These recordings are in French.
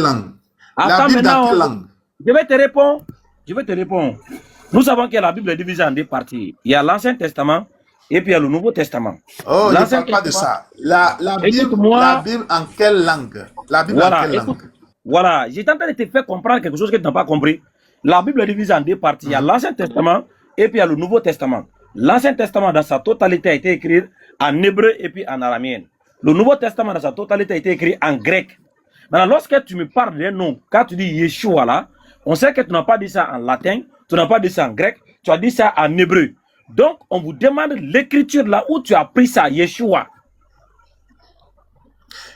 langue? La Attends Bible dans maintenant, quelle langue? je vais te répondre. Je vais te répondre. Nous savons que la Bible est divisée en deux parties. Il y a l'Ancien Testament et puis il y a le Nouveau Testament. Oh, je ne L'Ancien parle pas de Testament, ça. La écoute-moi, Bible en quelle langue? La Bible en voilà, quelle écoute, langue? voilà, j'étais en train de te faire comprendre quelque chose que tu n'as pas compris. La Bible est divisée en deux parties. Il y a l'Ancien Testament et puis il y a le Nouveau Testament. L'Ancien Testament dans sa totalité a été écrit en hébreu et puis en araméen. Le Nouveau Testament dans sa totalité a été écrit en grec. Maintenant, lorsque tu me parles d'un nom, quand tu dis Yeshua là, on sait que tu n'as pas dit ça en latin, tu n'as pas dit ça en grec, tu as dit ça en hébreu. Donc, on vous demande l'écriture là où tu as pris ça, Yeshua.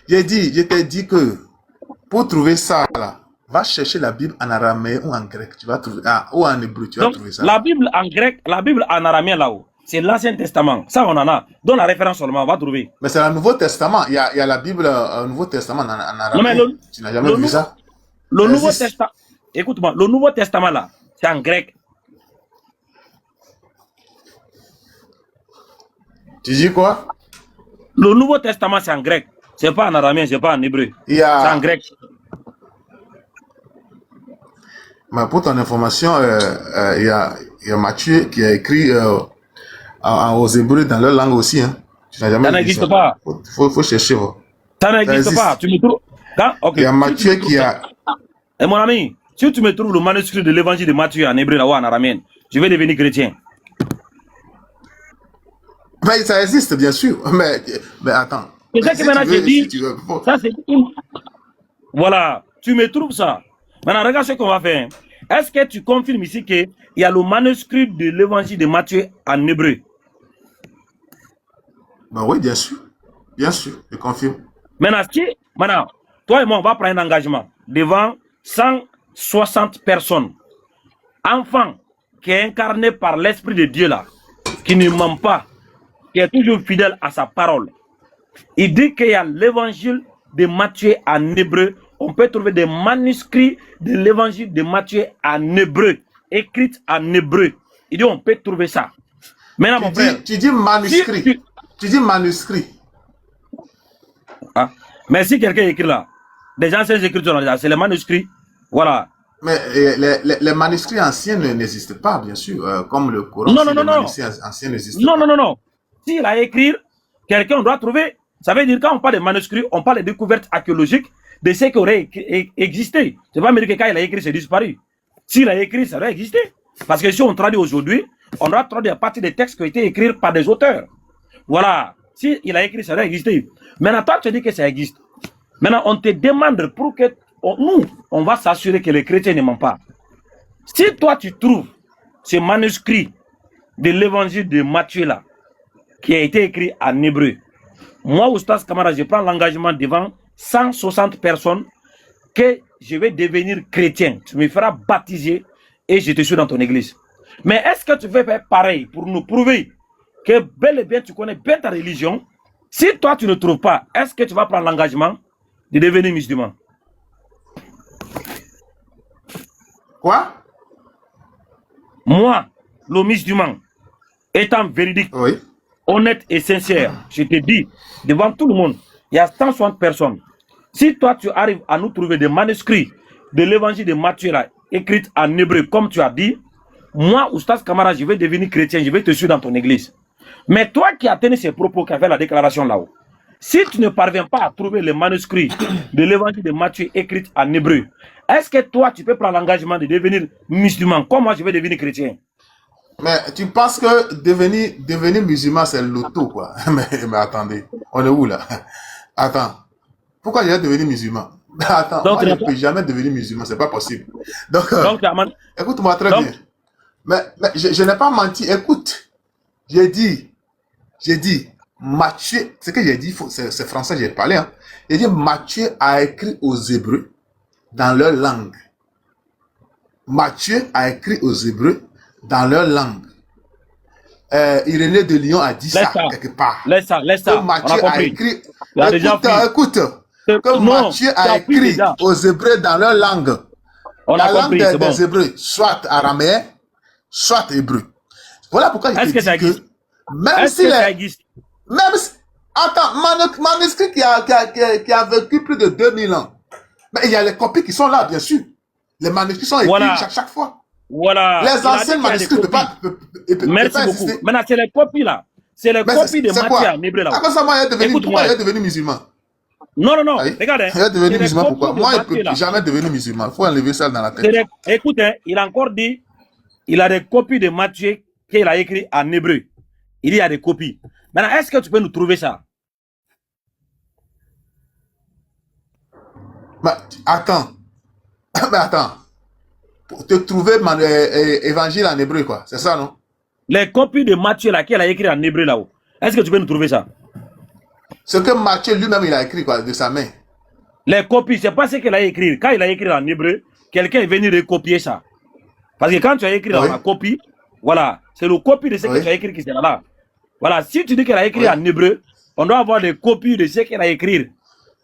Je t'ai dit que pour trouver ça là, va chercher la Bible en araméen ou en grec. Tu vas trouver, ou en hébreu, tu vas Donc, trouver ça. la Bible en grec, la Bible en araméen là-haut, c'est l'Ancien Testament. Ça, on en a. Donne la référence seulement, on va trouver. Mais c'est le Nouveau Testament. Il y a la Bible au Nouveau Testament en araméen. Non, mais tu n'as jamais vu ça? Le Nouveau Testament, écoute-moi, le Nouveau Testament là, c'est en grec. Tu dis quoi? Le Nouveau Testament, c'est en grec. C'est pas en araméen, c'est pas en hébreu. C'est en grec. Mais pour ton information, il y a Matthieu qui a écrit aux Hébreux dans leur langue aussi. Hein. Tu n'as jamais ça vu n'existe ça. pas. Faut chercher. Ça n'existe pas. Tu me trouves. Il y a Matthieu qui a... Et mon ami, si tu me trouves le manuscrit de l'évangile de Matthieu en hébreu là ou en araméen, je vais devenir chrétien. Mais ça existe, bien sûr. Mais attends. C'est ça que maintenant j'ai dit. Ça, c'est voilà, tu me trouves ça. Maintenant, regarde ce qu'on va faire. Est-ce que tu confirmes ici qu'il y a le manuscrit de l'évangile de Matthieu en hébreu? Ben oui, bien sûr. Bien sûr, je confirme. Maintenant, toi et moi, on va prendre un engagement devant 160 personnes. Enfant qui est incarné par l'Esprit de Dieu là, qui ne ment pas, qui est toujours fidèle à sa parole. Il dit qu'il y a l'évangile de Matthieu en hébreu. On peut trouver des manuscrits de l'évangile de Matthieu en hébreu, écrits en hébreu. Il dit on peut trouver ça. Maintenant, mon frère, tu dis manuscrit. Tu dis manuscrit. Ah. Mais si quelqu'un écrit là, des anciennes écritures, c'est les manuscrits. Voilà. Mais les manuscrits anciens n'existent pas, bien sûr, comme le Coran. Non, non, non, non. Les manuscrits anciens n'existent pas. Non, non, non, non. S'il a écrit, quelqu'un doit trouver. Ça veut dire quand on parle de manuscrits, on parle de découvertes archéologiques de ce qui aurait existé. C'est pas me dire que quand il a écrit, c'est disparu. S'il a écrit, ça aurait existé. Parce que si on traduit aujourd'hui, on doit traduire à partir des textes qui ont été écrits par des auteurs. Voilà. S'il a écrit, ça aurait existé. Maintenant, toi, tu dis que ça existe. Maintenant, on te demande pour que nous, on va s'assurer que les chrétiens ne mentent pas. Si toi, tu trouves ce manuscrit de l'évangile de Matthieu là, qui a été écrit en hébreu, moi, Oustaz Kamara, je prends l'engagement devant 160 personnes que je vais devenir chrétien. Tu me feras baptiser et je te suis dans ton église. Mais est-ce que tu veux faire pareil pour nous prouver que bel et bien tu connais bien ta religion? Si toi tu ne trouves pas, est-ce que tu vas prendre l'engagement de devenir musulman? Quoi? Moi, le musulman, étant véridique, oui, honnête et sincère, je te dis, devant tout le monde, il y a 160 personnes. Si toi, tu arrives à nous trouver des manuscrits de l'évangile de Matthieu, là, écrits en hébreu, comme tu as dit, moi, Oustaz Kamara, je vais devenir chrétien, je vais te suivre dans ton église. Mais toi qui as tenu ces propos, qui a fait la déclaration là-haut, si tu ne parviens pas à trouver les manuscrits de l'évangile de Matthieu écrits en hébreu, est-ce que toi, tu peux prendre l'engagement de devenir musulman, comme moi, je vais devenir chrétien? Mais tu penses que devenir musulman, c'est l'auto, quoi. Mais attendez, on est où là? Attends, pourquoi je vais devenir musulman? Attends, donc, moi, je ne peux jamais devenir musulman, c'est pas possible. Donc écoute-moi très bien. Mais je n'ai pas menti, écoute. J'ai dit, Matthieu, ce que j'ai dit, c'est français, j'ai parlé. Hein. J'ai dit, Matthieu a écrit aux Hébreux dans leur langue. Matthieu a écrit aux Hébreux dans leur langue. Irénée de Lyon a dit ça quelque part. Laisse ça. Que Matthieu a écrit. Écoute. Que Matthieu a écrit aux Hébreux dans leur langue. La langue des Hébreux, soit araméen, soit hébreu. Voilà pourquoi je te dis que même si attends, manuscrit qui a vécu plus de 2000 ans, Mais il y a les copies qui sont là, bien sûr. Les manuscrits sont écrits Voilà. chaque fois. Voilà. Les anciens manuscrits ne peuvent pas Merci beaucoup. exister. Maintenant, c'est les copies là. C'est les copies de Matthieu en hébreu là. À cause de moi, pourquoi il est devenu musulman? Non, non, non. Aïe. Regardez. Il est devenu musulman, pourquoi? Moi, il ne peut jamais devenir musulman. Il faut enlever ça dans la tête. Écoutez, il a encore dit, il a des copies de Matthieu qu'il a écrit en hébreu. Il y a des copies. Maintenant, est-ce que tu peux nous trouver ça? Mais attends. Mais attends. Pour te trouver évangile en hébreu, quoi. C'est ça, non? Les copies de Matthieu là, qu'il a écrit en hébreu là-haut. Est-ce que tu peux nous trouver ça? Ce que Matthieu lui-même, il a écrit, quoi, de sa main. Les copies, c'est pas ce qu'il a écrit. Quand il a écrit en hébreu, quelqu'un est venu recopier ça. Parce que quand tu as écrit dans la copie, voilà, c'est le copie de ce que tu as écrit qui est là. Voilà, si tu dis qu'il a écrit en hébreu, on doit avoir des copies de ce qu'il a écrit.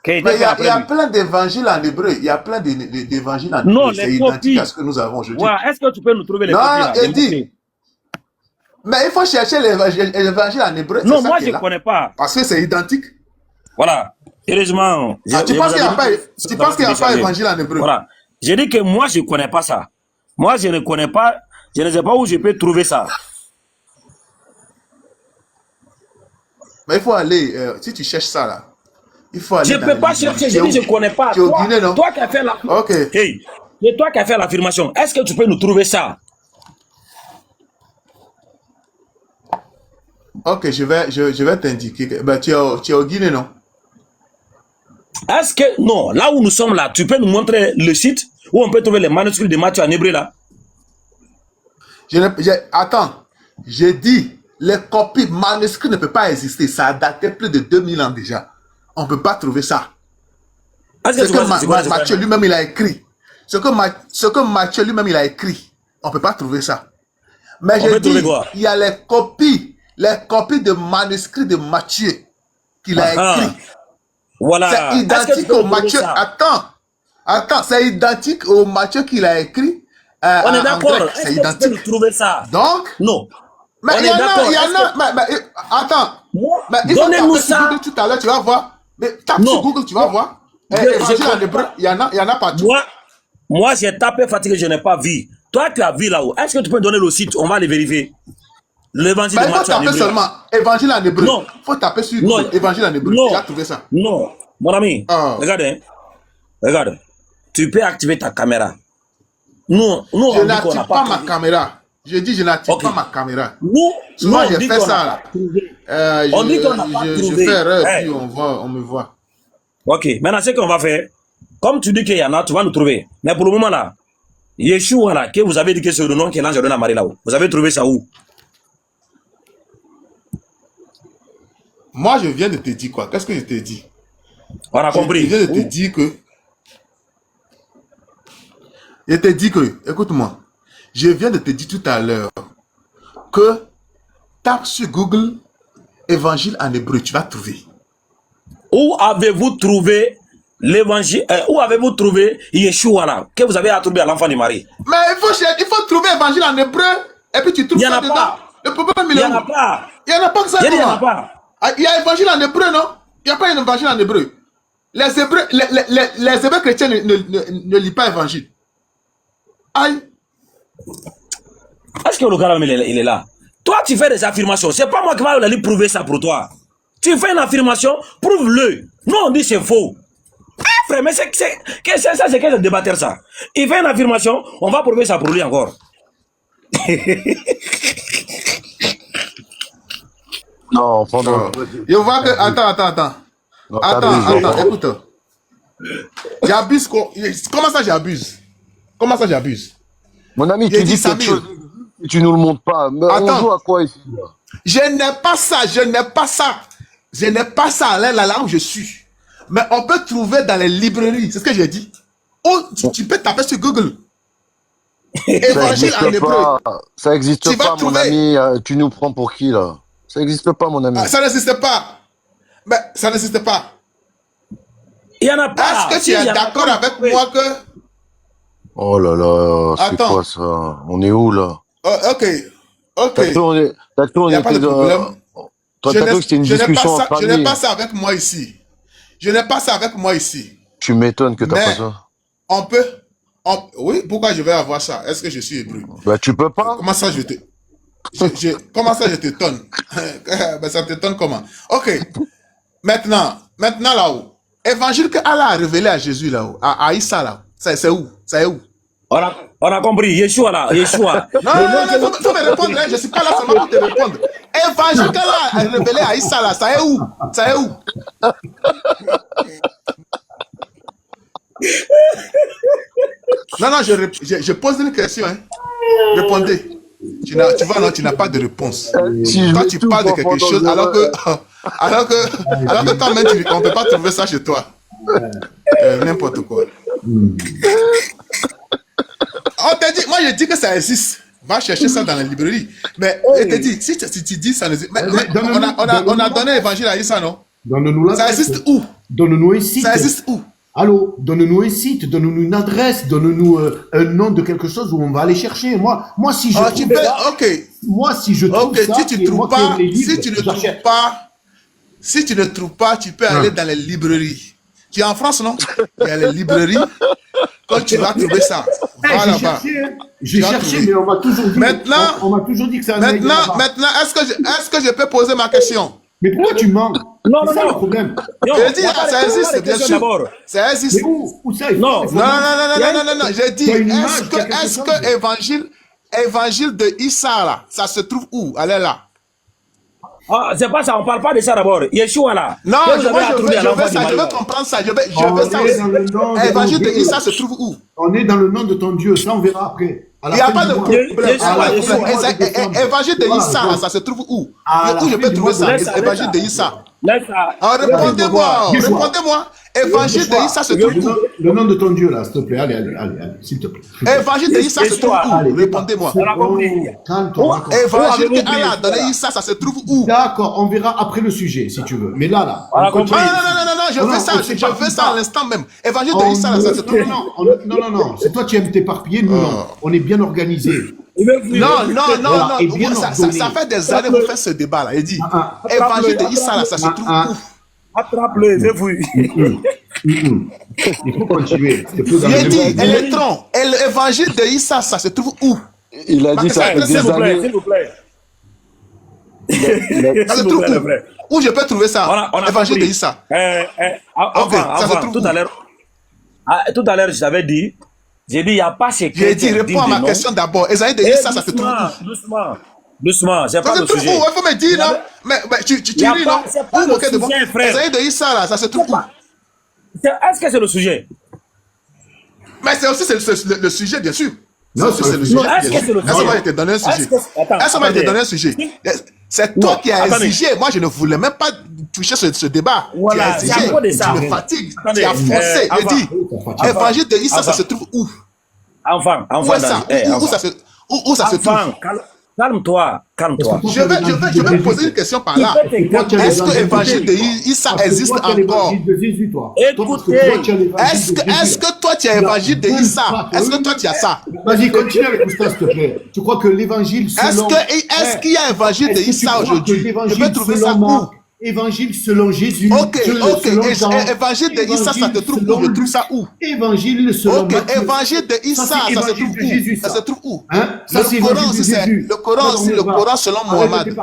Mais il y a plein d'évangiles en hébreu. Il y a plein d'évangiles en hébreu. Non, c'est identique à ce que nous avons aujourd'hui. Ouais, est-ce que tu peux nous trouver les copies là? Non, il dit. Mais il faut chercher l'évangile en hébreu. Non, moi je ne connais pas. Parce que c'est identique. Voilà. Heureusement. Tu penses qu'il n'y a pas évangile en hébreu? Voilà. J'ai dit que moi je ne connais pas ça. Moi je ne connais pas. Je ne sais pas où je peux trouver ça. Mais il faut aller. Si tu cherches ça là. Il faut aller. Je ne peux pas chercher. Je dis je ne connais pas. Tu es au Guinée, non? Toi qui as fait l'affirmation. Ok. Hey, c'est toi qui as fait l'affirmation. Est-ce que tu peux nous trouver ça? Ok, je vais t'indiquer. Ben, tu es au Guinée, non? Est-ce que, non, là où nous sommes là, tu peux nous montrer le site où on peut trouver les manuscrits de Matthieu en hébreu là? Attends, j'ai dit, les copies manuscrites ne peuvent pas exister. Ça a daté plus de 2000 ans déjà. On ne peut pas trouver ça. Ce que Matthieu lui-même il a écrit. Ce que Matthieu lui-même il a écrit. On ne peut pas trouver ça. Mais j'ai dit, il y a les copies de manuscrits de Matthieu qu'il a écrit. Voilà. C'est identique au Matthieu. Attends, c'est identique au Matthieu qu'il a écrit. On est d'accord. C'est identique. Tu peux trouver ça? Donc, non. Mais il y en a. Mais attends. Mais il faut taper sur Google tout à l'heure, tu vas voir. Mais tape sur Google, tu vas voir. Il y en a partout. Moi, j'ai tapé fatigué, je n'ai pas vu. Toi, tu as vu là-haut. Est-ce que tu peux me donner le site? On va les vérifier. L'évangile de Matthieu en hébreu. Il faut taper seulement évangile en hébreu. Non. Il faut taper sur Google, évangile en hébreu. Tu as trouvé ça? Non. Mon ami, regarde. Hein. Regarde. Tu peux activer ta caméra. Je n'active pas ma caméra. Je dis je n'active pas ma caméra. Souvent, j'ai fait ça. On dit qu'on n'a pas trouvé. Je fais erreur, puis on me voit. Ok, maintenant, ce qu'on va faire, comme tu dis qu'il y en a, tu vas nous trouver. Mais pour le moment là, Yeshua là, que vous avez dit que c'est le nom que l'ange donne à Marie là-haut. Vous avez trouvé ça où? Moi, je viens de te dire quoi? Qu'est-ce que je t'ai dit? On a compris. Je viens de te dire que... Je te dis que, écoute-moi, je viens de te dire tout à l'heure que tape sur Google évangile en hébreu, tu vas trouver. Où avez-vous trouvé l'évangile, où avez-vous trouvé Yeshua là, que vous avez attribué à l'enfant de Marie? Mais il faut trouver évangile en hébreu, et puis tu trouves ça dedans. Le problème, il y en a pas. Il n'y en a pas que ça. Il n'y en a pas. Il y a évangile en hébreu, non? Il n'y a pas un évangile en hébreu. Les hébreux chrétiens ne lisent pas évangile. Aïe. Est-ce que le gars il est là? Toi, tu fais des affirmations. C'est pas moi qui vais aller prouver ça pour toi. Tu fais une affirmation, prouve-le. Nous, on dit c'est faux. Frère, mais c'est qu'est-ce que débatteur ça? Il fait une affirmation, on va prouver ça pour lui encore. Non, pendant... Je vois que... Attends. Non, attends, écoute. J'abuse. Comment ça j'abuse? Comment ça j'abuse? Mon ami, tu dis quelque chose et tu nous le montres pas. Mais on joue à quoi ici là? Je n'ai pas ça, je n'ai pas ça là où je suis. Mais on peut trouver dans les librairies, c'est ce que j'ai dit. Oh, tu peux taper sur Google. Évangile en hébreu. Ça n'existe pas, mon ami. Tu nous prends pour qui là? Ça n'existe pas, mon ami. Ça n'existe pas. Mais ça n'existe pas. Il n'y en a pas. Est-ce que tu es d'accord avec moi que... Oh là là, c'est quoi ça? On est où là? Ok. T'as cru on était dans... T'as cru que c'était une discussion entre amis. Je n'ai pas ça avec moi ici. Je n'ai pas ça avec moi ici. Tu m'étonnes que t'as pas ça. On peut... Oui, pourquoi je vais avoir ça? Est-ce que je suis hébreu? Bah, tu peux pas. Comment ça, comment ça, je t'étonne? Ben, ça t'étonne comment? Ok. Maintenant là-haut. Évangile que Allah a révélé à Jésus là-haut. À Issa là. C'est où? C'est où? On a compris. Yeshua là. Yeshua. Non, faut me répondre. Hein. Je ne suis pas là seulement pour te répondre. Évangile qu'Allah a révélé à Issa là. Ça est où? Ça est où? Non, je pose une question. Hein. Répondez. Tu vois, non, tu n'as pas de réponse. Toi, tu parles de quelque chose alors que toi-même, on ne peut pas trouver ça chez toi. N'importe quoi. On t'a dit, moi je dis que ça existe. Va chercher ça dans la librairie. Mais je te dis, si tu dis ça existe. On a donné l'évangile à Issa, non? Ça existe où? Donne-nous un site. Ça existe où? Allô, donne-nous un site, donne-nous une adresse, donne-nous un nom de quelque chose où on va aller chercher. Moi si je trouve ça, moi si je trouve ça, si tu ne trouves pas, tu peux aller dans les librairies. Tu es en France, non? Il y a les librairies. Quand tu vas trouver ça, va là-bas. J'ai cherché, mais on m'a toujours dit. On m'a toujours dit que ça. Maintenant, est-ce que je peux poser ma question? Mais pourquoi tu mens? Non, c'est ça le problème. Je dis, ça existe, bien sûr. Ça existe. Mais où ça? Non. J'ai dit, est-ce que évangile de Issa là, ça se trouve où? Allez là. Ah, c'est pas ça, on parle pas de ça d'abord. Yeshua là. Non, je veux comprendre ça. Je veux ça aussi. Évangile de Issa se trouve où? On est dans le nom de ton Dieu, ça on verra après. Il n'y a pas de problème. Évangile de Issa, ça se trouve où? Où je peux trouver ça? Évangile de Issa. Répondez-moi. Évangile de Issa se trouve où? Le nom de ton Dieu là, s'il te plaît. Allez, s'il te plaît. Évangile de Issa se trouve où? Répondez-moi. Évangile que Allah a donné Issa, ça se trouve où? D'accord, on verra après le sujet si tu veux. Mais là. Non, je veux ça à l'instant même. Évangile de Issa, ça se trouve où? Non. C'est toi qui aimes t'éparpiller, nous non. On est bien organisés. Non. Ça fait des années que vous faites ce débat là. Il dit, évangile de Issa, ça se trouve où? Attrape-le, je fouille. Il faut continuer. Il dit, électron, l'évangile de Issa, ça se trouve où? Il a dit ça fait des années. S'il vous plaît. Ça se trouve où? Où je peux trouver ça? Évangile de Issa. Tout à l'heure, je t'avais dit, j'ai dit, il n'y a pas ces J'ai dit, réponds à ma question d'abord. Évangile de Issa, ça se trouve où? Doucement, c'est pas le sujet. Il faut me dire, non? Mais tu ris, non? Évangile de Issa, là, ça se trouve où? Est-ce que c'est le sujet? Mais c'est aussi le sujet, bien sûr. Non, c'est le sujet. Est-ce que c'est le sujet? Est-ce qu'on va te donner un sujet? Est-ce qu'on va te donner un sujet? C'est toi qui as exigé. Moi, je ne voulais même pas toucher ce débat. Tu as exigé. Tu me fatigues. Tu as forcé. Je dis, évangile de Issa, ça se trouve où? Enfin, où ça se trouve? Calme-toi. Je vais poser une question par là. Est-ce que l'évangile de Issa existe encore? Est-ce que toi tu as l'évangile de Issa? Est-ce que toi tu as ça? Vas-y, continue avec ça, s'il te plaît. Tu crois que l'évangile selon... Est-ce qu'il y a l'évangile de Issa aujourd'hui? Je peux trouver ça où? Évangile selon Jésus. Ok. Évangile de Issa, ça te trouve où? Je trouve ça où? Évangile selon Matthieu. Évangile de Issa, ça se trouve où? Ça se trouve où? Le Coran, c'est le Coran selon Mohammed.